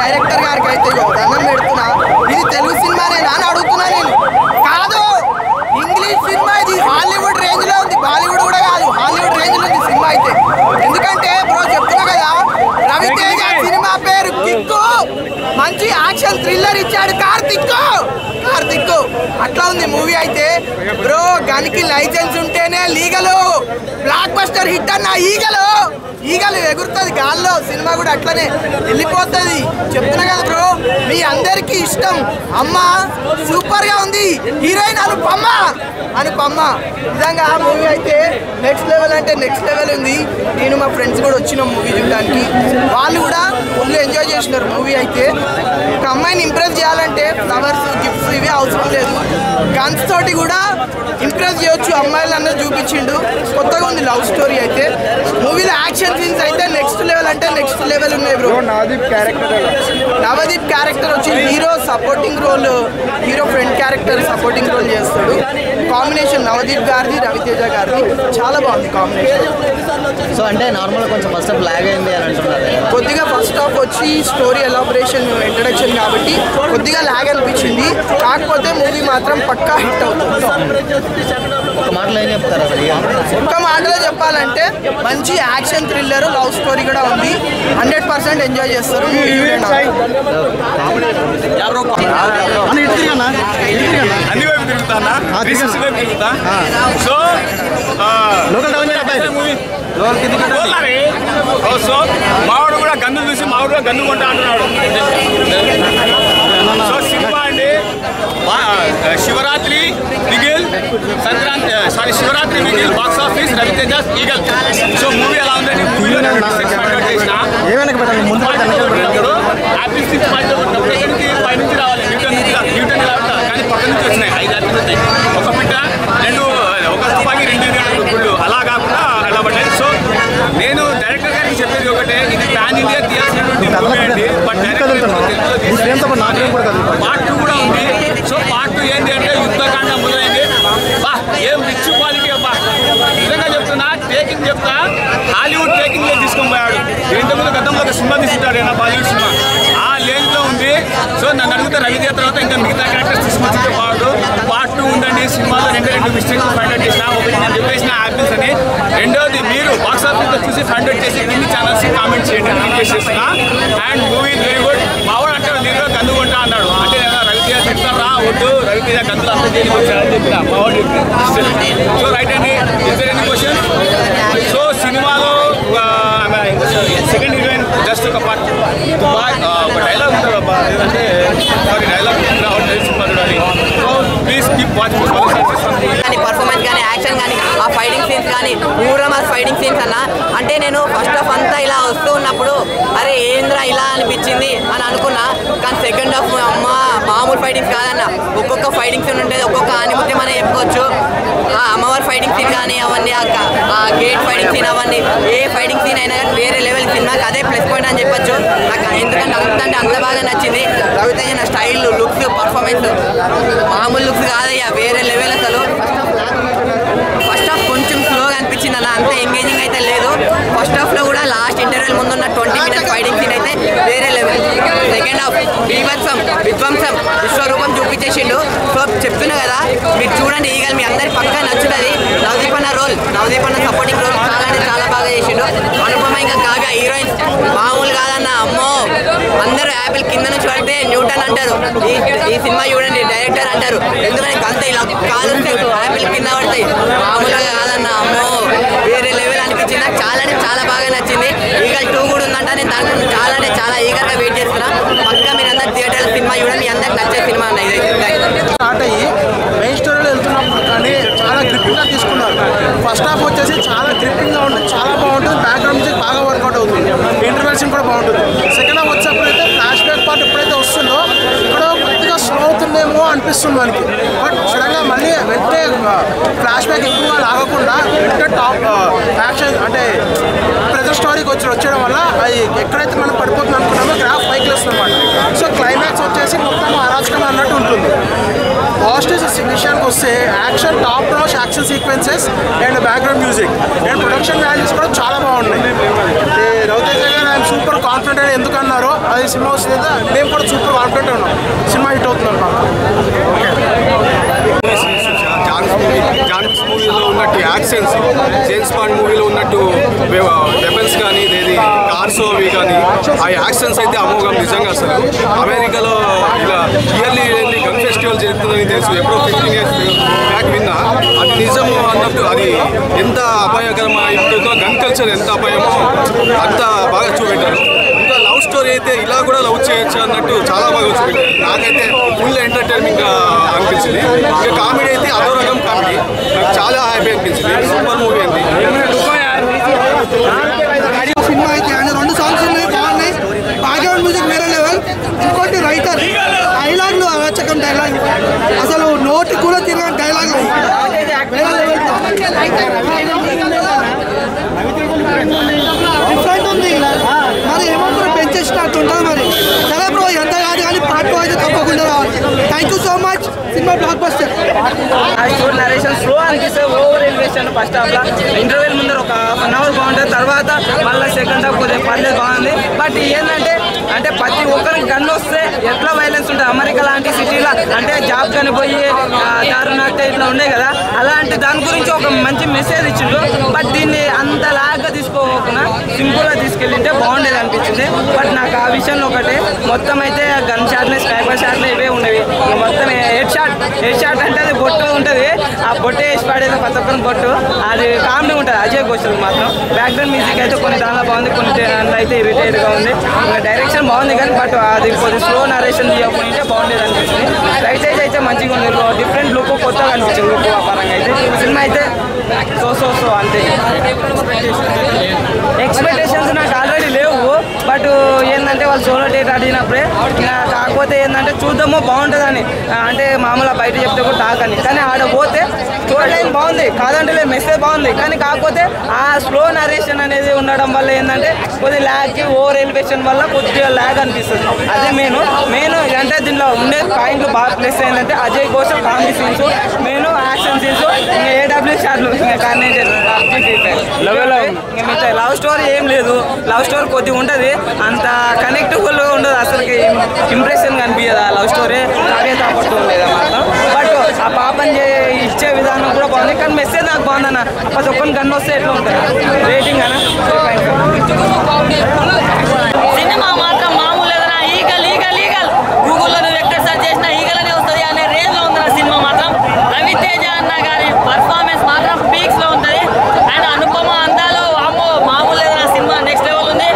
Director గారికి అయితే దండం పెడుతున్నా. ఇది తెలుగు సినిమానేనా అని అడుగుతున్నా నేను. కాదు, ఇంగ్లీష్ సినిమా. ఇది హాలీవుడ్ రేంజ్లో ఉంది, బాలీవుడ్ కూడా కాదు, హాలీవుడ్ రేంజ్లో ఉంది సినిమా అయితే. ఎందుకంటే బ్రో చెప్తున్నా కదా, రవితేజ సినిమా పేరు కిక్కు, మంచి యాక్షన్ థ్రిల్లర్ ఇచ్చాడు కార్తిక్. అట్లా ఉంది మూవీ అయితే. బ్రో గనికి లైసెన్స్ ఉంటేనే లీగలు, బ్లాక్ బస్టర్ హిట్ అన్న. ఈగలు ఎగురుతుంది గాల్లో, సినిమా కూడా అట్లనే వెళ్ళిపోతుంది. చెప్తున్నా కదా బ్రో, మీ అందరికీ ఇష్టం. అమ్మ సూపర్ గా ఉంది, హీరోయిన్ అనుపమ్మ. నిజంగా ఆ మూవీ అయితే నెక్స్ట్ లెవెల్ అంటే నెక్స్ట్ లెవెల్ ఉంది. నేను మా ఫ్రెండ్స్ కూడా వచ్చిన మూవీ చూడడానికి, వాళ్ళు కూడా ఫుల్ ఎంజాయ్ చేసినారు మూవీ అయితే. ఒక అమ్మాయిని ఇంప్రెస్ చేయాలంటే ఫ్లవర్స్, గిఫ్ట్స్ ఇవి అవసరం లేదు, గన్స్ తోటి కూడా ఇంప్రెస్ చేయొచ్చు అమ్మాయిలు అన్నది చూపించిండు. కొత్తగా ఉంది లవ్ స్టోరీ అయితే. మూవీలో యాక్షన్ సీన్స్ అయితే నెక్స్ట్ లెవెల్ అంటే నెక్స్ట్ లెవెల్ ఉన్నాయి బ్రో. నవదీప్ క్యారెక్టర్ వచ్చి hero supporting role, hero friend character supporting role చేస్తాడు. కాంబినేషన్ నవదీప్ గారిది, రవితేజ గారిది చాలా బాగుంది కాంబినేషన్. సో అంటే నార్మల్గా కొంచెం ఫస్ట్ హాఫ్ లాగ్ అయింది అని అంటున్నారు. కొద్దిగా ఫస్ట్ హాఫ్ వచ్చి స్టోరీ ఎలాబరేషన్ ఇంట్రడక్షన్ కాబట్టి కొద్దిగా లాగ్ అనిపించింది. కాకపోతే మూవీ మాత్రం పక్కా హిట్ అవుతుంది. ఒక మాటలో ఏం చెప్తారు అసలు? ఒక్క మాటలో చెప్పాలంటే మంచి యాక్షన్ థ్రిల్లర్, లవ్ స్టోరీ కూడా ఉంది. 100% ఎంజాయ్ చేస్తారు. సో మావాడు కూడా గన్నులు చూసి మావాడు కూడా గన్ను కొంటా అంటున్నాడు. సో సినిమా అండి, శివరాత్రి మిగిల్ శివరాత్రి మిగిల్ box office Ravi Teja Eagle. So movie ఎలా ఉందండి? మూవీలో చేసిన యాపిల్ సిక్స్ పైనుంచి రావాలి, న్యూటన్ ఇలా ఉంటా కానీ పక్క నుంచి వచ్చినాయి 5 యాపిల్స్ ఉంటాయి. ఒక పిట్ట ఒక తుపాకి 2 గుళ్ళు అలా కాకుండా అలా పడ్డాయి. సో నేను డైరెక్టర్ గారికి చెప్పేది ఒకటే, ఇది ప్యాన్ ఇండియా తీయాల్సినటువంటి మూవీ అండి. బట్ పార్ట్ 2 కూడా ఉంది. సో పార్ట్ 2 ఏంటి అంటే యుద్ధకాండ మొదలైంది. ఏం రిచ్ క్వాలిటీ అబ్బా, నిజంగా చెప్తున్నా, టేకింగ్ చెప్తా, హాలీవుడ్ టేకింగ్ లో తీసుకొని పోయాడు. ఇంతకుముందు గతంలో ఒక సినిమా తీసుకుంటాడు నా బాలీవుడ్ సినిమా, ఆ రేంజ్ లో ఉంది. సో నన్ను అడిగితే రవితేజ తర్వాత ఇంకా మిగతా క్యారెక్టర్స్ తీసుకొచ్చి వాడు పార్ట్ 2 ఉండండి. సినిమాలో 2 మిస్టేక్స్ ఫైండ్ అవుట్ చేసిన, ఒకటి నేను చెప్పేసిన యాపిల్స్ అని, రెండోది మీరు బాక్స్ ఆఫీస్లో చూసి ఫైండ్ అవుట్ చేసి కింది ఛానల్స్ కామెంట్ చేయండి అని రిక్వెస్ట్ చేస్తున్నా. And movie very good. మావాడు అంటే నేను గన్ను కొంటా అన్నాడు, అంటే రవితేజ చెప్తారా వద్దు, రవితేజ గన్నులు అంతా చేయడానికి వచ్చాడని చెప్పిన మావాడు. సో రైట్ అండి, is there any question? So సినిమాలో సెకండ్ హీరోయిన్ జస్ట్ ఒక పార్ట్ ఒక డైలాగ్ ఉంటుంది అబ్బా, ఏదంటే డైలాగ్ సినిమా చూడాలి. So please keep watching. Performance కానీ, యాక్షన్ కానీ, ఆ ఫైటింగ్ సీన్స్ కానీ, ఊరమాస్ ఫైటింగ్ సీన్స్ అన్న. అంటే నేను ఫస్ట్ హాఫ్ అంతా ఇలా వస్తూ ఉన్నప్పుడు అరే ఏంద్రా ఇలా అనిపించింది అని అనుకున్నా. కానీ సెకండ్ హాఫ్ అమ్మ మామూలు ఫైటింగ్స్ కాదన్న. ఒక్కొక్క ఫైటింగ్ సీన్ ఉంటుంది, ఒక్కొక్క ఆనిముత్యం అని చెప్పుకోవచ్చు. ఆ అమ్మవారి ఫైటింగ్ సీన్ కానీ అవన్నీ, ఆ గేట్ ఫైటింగ్ సీన్ అవన్నీ, ఏ ఫైటింగ్ సీన్ అయినా కానీ వేరే లెవెల్ సినిమాకి అదే ప్లస్ పాయింట్ అని చెప్పొచ్చు. నాకు ఎందుకంటే అంత బాగా నచ్చింది. రవితేజ నా స్టైల్, లుక్స్, పర్ఫార్మెన్స్ మామూలు లుక్స్ కాదయ్యా, వేరే లెవెల్ అసలు. ఫస్ట్ హాఫ్ కొంచెం స్లోగా అనిపించింది అలా, అంత ఎంగేజింగ్ అయితే లేదు. ఫస్ట్ హాఫ్లో కూడా లాస్ట్ ఇంటర్వెల్ ముందున్న 20 మినిట్స్ ఫైటింగ్ సీన్ అయితే వేరే లెవెల్. సెకండ్ హాఫ్ విధ్వంసం విశ్వరూపం చూపించేసిండు. సో చెప్తున్నా కదా, మీరు చూడండి ఈగల్, మీ అందరి పక్కా నచ్చుతుంది. నవదీప్ అన్న సపోర్టింగ్ రోల్ చాలా అంటే చాలా బాగా చేసిండు. అనుపమ ఇంకా కాగా హీరోయిన్స్ మామూలు కాదన్న. అమ్మో, అందరూ యాపిల్ కింద నుంచి పడితే న్యూటన్ అంటారు. ఈ సినిమా చూడండి, డైరెక్టర్ అంటారు. ఎందుకంటే అంత ఇలా కాదు యాపిల్ కింద పడతాయి, మామూలుగా కాదన్న. అమ్మో, వేరే లెవెల్ అనిపించింది. నాకు చాలా అంటే చాలా బాగా నచ్చింది. ఈగల్ 2 కూడా ఉందంట. నేను దానికి చాలా అంటే చాలా ఈగర్గా వెయిట్ చేస్తున్నా. పక్కా మీరు అందరు థియేటర్ సినిమా చూడండి, మీ అందరికి నచ్చే సినిమా అన్న. ఇది స్టార్ట్ అయ్యి మెయిన్ స్టోరీలో వెళ్తున్నప్పుడు కానీ చాలా గ్రిప్పింగ్గా తీసుకున్నారు. ఫస్ట్ హాఫ్ వచ్చేసి చాలా గ్రిప్పింగ్గా ఉంటుంది, చాలా బాగుంటుంది. బ్యాక్గ్రౌండ్ మ్యూజిక్ బాగా వర్కౌట్ అవుతుంది, ఇంటర్వెల్సింగ్ కూడా బాగుంటుంది. సెకండ్ హాఫ్ వచ్చేప్పుడు అయితే ఫ్లాష్ బ్యాక్ పార్ట్ ఎప్పుడైతే వస్తుందో ఇక్కడ కొద్దిగా స్లో అవుతుందేమో అనిపిస్తుంది మనకి. బట్ సడన్గా మళ్ళీ వెంటనే ఫ్లాష్ బ్యాక్ ఎక్కువగా లాగకుండా వెంటనే టాప్ యాక్షన్ అంటే ప్రెజర్ స్టోరీకి వచ్చేయడం వల్ల అది ఎక్కడైతే మనం పడిపోతుంది అనుకున్నామో గ్రాఫ్ పైకి వస్తుంది అన్నమాట. సో క్లైమాక్స్ వచ్చేసి మొత్తం అరాచకం అన్నట్టు ఉంటుంది. పాజిటివ్స్ విషయానికి వస్తే action top notch action sequences and background music and production values కూడా చాలా బాగున్నాయి. రవితేజ గారు ఆయన సూపర్ కాన్ఫిడెంట్ అని ఎందుకు అన్నారో అది సినిమా వస్తుంది మేము కూడా సూపర్ కాన్ఫిడెంట్ ఉన్నాం సినిమా హిట్ అవుతుంది అన్నమాట. జాన్విక్స్ మూవీలో ఉన్నట్టు యాక్షన్స్, జేమ్స్ బాండ్ మూవీలో ఉన్నట్టు వెపన్స్ కానీ ఇదేది కార్స్ అవి కానీ ఆ యాక్షన్స్ అయితే అమోఘం నిజంగా. అసలు అమెరికాలో ఇలా ఇయర్లీ గన్ ఫెస్టివల్ జరుగుతుందని తెలుసు, ఎప్పుడో 15 years బ్యాక్ విన్నా. అది నిజము అన్నట్టు అది ఎంత అపాయకరమో గన్ కల్చర్ ఎంత అపాయమో అంత బాగా చూపెట్టారు. ఇంకా లవ్ స్టోరీ అయితే ఇలా కూడా లవ్ చేయొచ్చు అన్నట్టు చాలా బాగా చూపెట్టారు. నాకైతే ఫుల్ ఎంటర్టైన్మెంట్గా అనిపించింది. ఇంకా కామెడీ అయితే అదో రకం కామెడీ, నాకు చాలా హ్యాపీ అనిపించింది. సూపర్ మూవీ అండి. సినిమా అయితే ఆయన 2 సాంగ్స్ ఉన్నాయి బాగున్నాయి, బ్యాక్గ్రౌండ్ మ్యూజిక్ వేరే లెవెల్. ఇంకోటి రైటర్ డైలాగ్లు అరాచకం డైలాగ్, అసలు నోటి కూడా తిరగని డైలాగ్లు డిఫరెంట్ ఉంది. మరి ఏమో పెంచేసినట్టు ఉంటుంది. మరి సరే బ్రో ఎంత కాదు కానీ పార్ట్ 2 అయితే తప్పకుండా రావాలి. Thank you so much. Cinema block buster. Narration slow అనిపిస్తే ఓవర్ ఎలివేషన్ ఫస్ట్ హాఫ్ లా ఇంటర్వెల్ ముందర ఒక 1 hour బాగుంటుంది, తర్వాత మళ్ళీ సెకండ్ హాఫ్ కొద్దిగా పర్లేదు బాగుంది. బట్ ఏంటంటే ప్రతి ఒక్కరికి గన్ వస్తే ఎట్లా వైలెన్స్ ఉంటుంది. అమెరికా లాంటి సిటీలో అంటే జాబ్ కానీ పోయి దారుణాక్తే ఇట్లా ఉండే కదా, అలాంటి దాని గురించి ఒక మంచి మెసేజ్ ఇచ్చిండు. బట్ దీన్ని అంత లాగ్గా తీసుకోకుండా సింపుల్గా తీసుకెళ్ళింటే బాగుండేది అనిపించింది. బట్ నాకు ఆ విషయంలో ఒకటే, మొత్తం అయితే గన్ షాట్లే స్నైపర్ షాట్లే ఇవే ఉండేవి. మొత్తం హెడ్ షాట్ అంటే అది బొట్టు ఉంటుంది, ఆ బొట్టే వేసి పడేది ప్రతి ఒక్కరి బొట్టు. అది కామెడీ ఉంటుంది అజయ్ ఘోషల్ మాత్రం. బ్యాక్గ్రౌండ్ మ్యూజిక్ అయితే కొన్ని దానిలో బాగుంది, కొన్ని దానిలో అయితే ఇరిటేట్గా ఉంది. డైరెక్షన్ బాగుంది కానీ బట్ అది కొద్దిగా స్లో నరేషన్ తీయకుంటే బాగుండేది అనిపించింది. రైట్ సైడ్ అయితే మంచిగా ఉంది, డిఫరెంట్ లుక్ కొత్తగా అనిపించింది. లుక్ పరంగా అయితే సినిమా అయితే సో అంతే. ఎక్స్పెక్టేషన్స్ నాకు ఆల్రెడీ లేవు. బట్ ఏంటంటే వాళ్ళు సోలో డేట్ అడిగినప్పుడే, కాకపోతే ఏంటంటే చూద్దామో బాగుంటుందని, అంటే మామూలుగా బయట చెప్తే కూడా టాకని. కానీ ఆడ పోతే స్టోరీ లైన్ బాగుంది కాదంటే మెసేజ్ బాగుంది, కానీ కాకపోతే ఆ స్లో నరేషన్ అనేది ఉండడం వల్ల ఏంటంటే కొద్దిగా ల్యాగ్కి ఓవర్ ఎలివేషన్ వల్ల కొద్దిగా ల్యాగ్ అనిపిస్తుంది. అదే మెయిన్ అంటే దీంట్లో ఉండే పాయింట్లు బాగా ప్లస్ ఏంటంటే అజయ్ కోసం comedy scenes, main action scenes, ఇంకా ఏడబ్ల్యూ షాట్లు, ఇంకా కార్నేజర్, మిగతా లవ్ స్టోరీ ఏం లేదు. లవ్ స్టోరీ కొద్దిగా ఉంటుంది, అంత కనెక్టబుల్గా ఉండదు, అసలుకి ఇంప్రెషన్ కనిపించదు ఆ లవ్ స్టోరీ. కావ్య తాపట్టు ఉండేది మాత్రం. బట్ ఆ పాపని ఇచ్చే విధానం కూడా బాగుంది, కానీ మెసేజ్ నాకు బాగుందన్న. ప్రతి ఒక్కరిని గన్ను వస్తే ఎట్లా ఉంటుంది రేటింగ్ అన్న. సినిమా మాత్రం మామూలు లేదన్నా. ఈగల్ గూగుల్లో నువ్వు ఎక్కడ సెర్చ్ చేసినా ఈగల్ అనే వస్తుంది అనే రేంజ్లో ఉందన్న సినిమా మాత్రం. రవితేజ అన్న గారి పర్ఫార్మెన్స్ మాత్రం పీక్స్లో ఉంటుంది. అండ్ అనుపమ అందాలు అమ్మో మామూలు లేదన్న. సినిమా నెక్స్ట్ లెవెల్ ఉంది.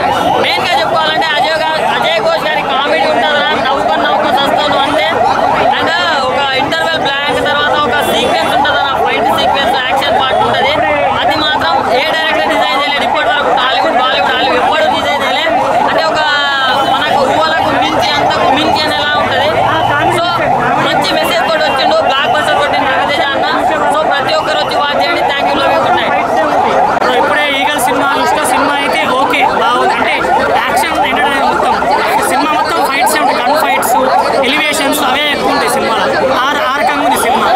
మెయిన్గా చెప్పుకోవాలంటే అజయ్ ఘోష్ గారి కామెడీ ఉంటుందా, నవ్వుకొని వస్తాను అంతే. అండ్ ఒక ఇంటర్వెల్ బ్లాంక్ తర్వాత ఒక సీక్వెన్స్ ఉంటుందన్న, ఫైట్ సీక్వెన్స్, యాక్షన్ పార్ట్ ఉంటుంది. అది మాత్రం ఏ డైరెక్టర్ డిజైన్ చేయలేదు ఇప్పటి వరకు. టాలీవుడ్ బాలీవుడ్ ఎప్పుడు డిజైన్ చేయలేదు. అంటే ఒక మనకు ఊహలకు మించి అంతకు మించి అనేలా ఉంటుంది. సో మంచి మెసేజ్ కూడా వచ్చిండు, బ్లాక్ బస్టర్ కొట్టిండు రవితేజ అన్న. సో ప్రతి ఒక్కరు వచ్చి వాచ్ చేయండి. Thank you. Good night. ఇప్పుడే ఈగల్ సినిమా చూస్తే సినిమా అయితే ఓకే బాగుంది. అంటే యాక్షన్ ఎంటర్టైన్ మొత్తం సినిమా మొత్తం ఫైట్స్ ఉంటాయి, గన్ ఫైట్స్, ఎలివేషన్స్ అవే ఎక్కువ ఉంటాయి సినిమాలో. ఆ రకంగా ఉంది సినిమా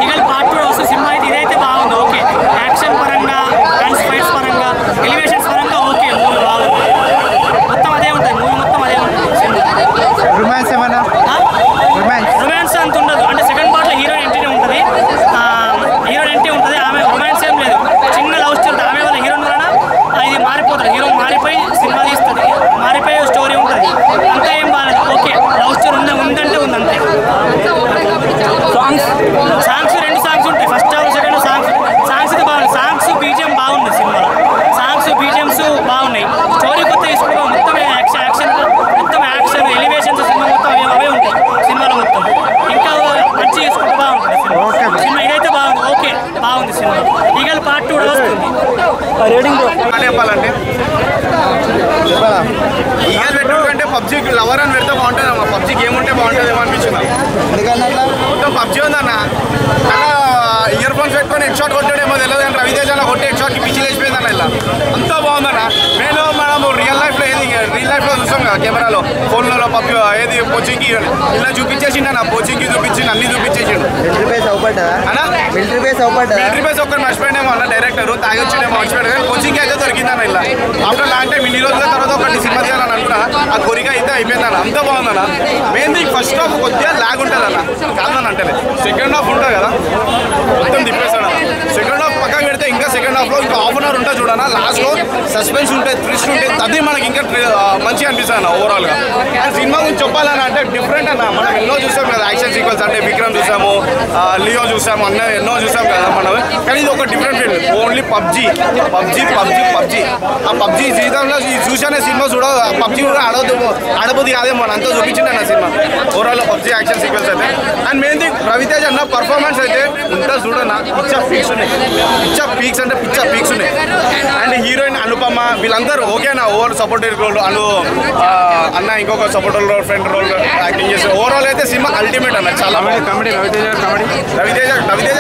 ఈగల్ పార్ట్ 2 వస్తే సినిమా అయితే ఇదైతే బాగుంది. ఓకే యాక్షన్ పరంగా, గన్స్ ఫైట్స్ పరంగా, ఎలివేషన్స్ పరంగా ఓకే మూవీ బాగుంది. మొత్తం అదే ఉంటుంది, మూవీ మొత్తం అదే ఉంటుంది. రొమాన్స్ ఏమన్నా రొమాన్స్ అంత ఉండదు. అంటే సెకండ్ పార్ట్లో హీరోయిన్ ఎంట్రీ ఉంటుంది, ఆమె రొమాన్స్ ఏం లేదు, చిన్న లవ్ స్టోరీ. ఆమె వల్ల హీరోయిన్ వలన ఇది మారిపోతుంది, హీరో మారిపోయి సినిమా తీస్తుంది, మారిపోయే స్టోరీ ఉంటుంది. అంతా ఏం బాగాలేదు, ఓకే లవ్ స్టోరీ ఉందంటే ఉంది అంతే. సాంగ్స్ 2 సాంగ్స్ ఉంటాయి, ఫస్ట్ హాఫ్ సెకండ్ సాంగ్స్ అయితే బాగుంది. సాంగ్స్ బీజిఎం బాగుంది సినిమాలో, సాంగ్స్ బీజిఎంస్ బాగున్నాయి. స్టోరీ కొత్త తీసుకుంటే మొత్తం యాక్షన్ ఎలివేషన్స్ సినిమా మొత్తం అవే ఉంటాయి సినిమాలో మొత్తం. ఇంకా మంచి చేసుకుంటే బాగుంటుంది సినిమా. ఇదైతే బాగుంది, ఓకే బాగుంది సినిమా. ఈగల్ పార్ట్ 2 వస్తుంది. రేటింగ్ చెప్పాలంటే ఈగల్ పెట్టుకుంటే పబ్జీకి లవర్ అని పెడితే బాగుంటుంది అమ్మా. పబ్జీకి ఏముంటే బాగుంటుంది ఏమో అనిపించింది. మొత్తం పబ్జీ ఉందన్న. ఇయర్ ఫోన్స్ పెట్టుకొని హెడ్ షాట్ కొట్టాడేమో తెలియదు కానీ రవితేజ కొట్టే హెడ్ షాట్కి పిచ్చి లేచిపోయిందన్న ఇలా అంతా బాగుందన్న. నేను మనము రియల్ లైఫ్లో చూస్తాం కదా కెమెరాలో ఫోన్లలో పప్పు ఏది కోచింగ్కి ఇలా చూపించేసిండు అన్న, కోచింగ్కి చూపించిండు, అన్ని చూపించేసిండు. మిలిటరీ బేస్ ఒక్కరు మర్చిపోయినేమో అన్న డైరెక్టర్, తాగొచ్చిండేమో మర్చిపోయాడు కానీ కోచింగ్ అయితే దొరికిందన్న ఇలా. ఆఫ్టర్ లాంగ్ టైం ఇన్ని రోజుల తర్వాత ఒకటి సినిమా చేయాలని అనుకున్నా, ఆ కోరిక అయితే అయిపోయిందన్న. అంతా బాగుందన్న. మెయిన్ థింగ్ ఫస్ట్ హాఫ్ కొద్దిగా లాగ్ ఉంటుంది అన్న, కాదని అంటే సెకండ్ హాఫ్ ఉంటుంది కదా మొత్తం తిప్పేస్తాడు. సెకండ్ హాఫ్ పక్కన పెడితే ఇంకా సెకండ్ హాఫ్లో ఇంకా హాఫ్ అన్ అవర్ ఉంటుంది చూడన్న, లాస్ట్లో సస్పెన్స్ ఉంటుంది, ట్విస్ట్ ఉంటుంది, అది మనకి ఇంకా మంచిగా అనిపిస్తుంది అన్న ఓవరాల్గా. అండ్ సినిమా గురించి చెప్పాలని అంటే డిఫరెంట్ అన్న. మనం ఎన్నో చూసాం కదా యాక్షన్ సీక్వెన్స్, అంటే విక్రమ్ చూసాము, లియో చూసాము, అన్న ఎన్నో చూసాం కదా మనం, కానీ ఇది ఒక డిఫరెంట్ ఫీల్డ్. Only PUBG. ఆ పబ్జీ జీవితంలో చూసానే సినిమా చూడ పబ్జీ కూడా ఆడబోది కాదేమో అంతా చూపించింది అన్న cinema overall PUBG action sequence అయితే. అండ్ మెయిన్ థింగ్ రవితేజ అన్న పర్ఫార్మెన్స్ అయితే ఉంటుంది చూడన్న, పిచ్చా పీక్స్ ఉన్నాయి. పిచ్చా పీక్స్ ఉన్నాయి. అండ్ హీరోయిన్ అనుపమ వీళ్ళందరూ ఓకేనా, ఓవర్ సపోర్టివ్ రోల్ అన్న ఇంకొక supportive role, friend role acting చేసి ఓవరాల్ అయితే సినిమా అల్టిమేట్ అన్న. చాలా కామెడీ రవితేజ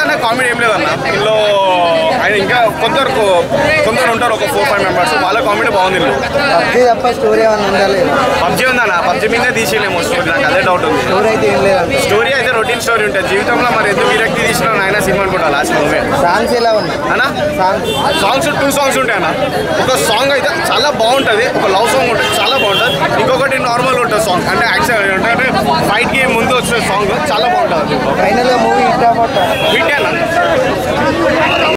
అన్న కామెడీ ఏం లేదన్న ఇందులో. ఆయన ఇంకా కొందరు ఉంటారు, ఒక 4-5 మెంబర్స్, వాళ్ళ కామెడీ బాగుంది. పబ్జీ ఉందన్న, పబ్జీ మీదే తీసేలేమో స్టోరీ, నాకు అదే డౌట్ ఉంది. స్టోరీ అయితే రొటీన్ స్టోరీ ఉంటుంది జీవితంలో, మరి ఎందుకు విరక్తి తీసిన ఆయన సినిమా అనుకుంటా లాస్ట్ మూవీ. సాంగ్స్ ఎలా ఉన్నాయి అన్న? సాంగ్స్ 2 సాంగ్స్ ఉంటాయి అన్న. ఒక సాంగ్ అయితే చాలా బాగుంటుంది, ఒక లవ్ సాంగ్ ఉంటుంది చాలా బాగుంటుంది, ఇంకొకటి నార్మల్ ఉంటుంది సాంగ్, అంటే యాక్షన్ అంటే ఫైట్కి ముందు వచ్చే సాంగ్ చాలా బాగుంటుంది. ఫైనల్గా మూవీ హిట్ అన్న.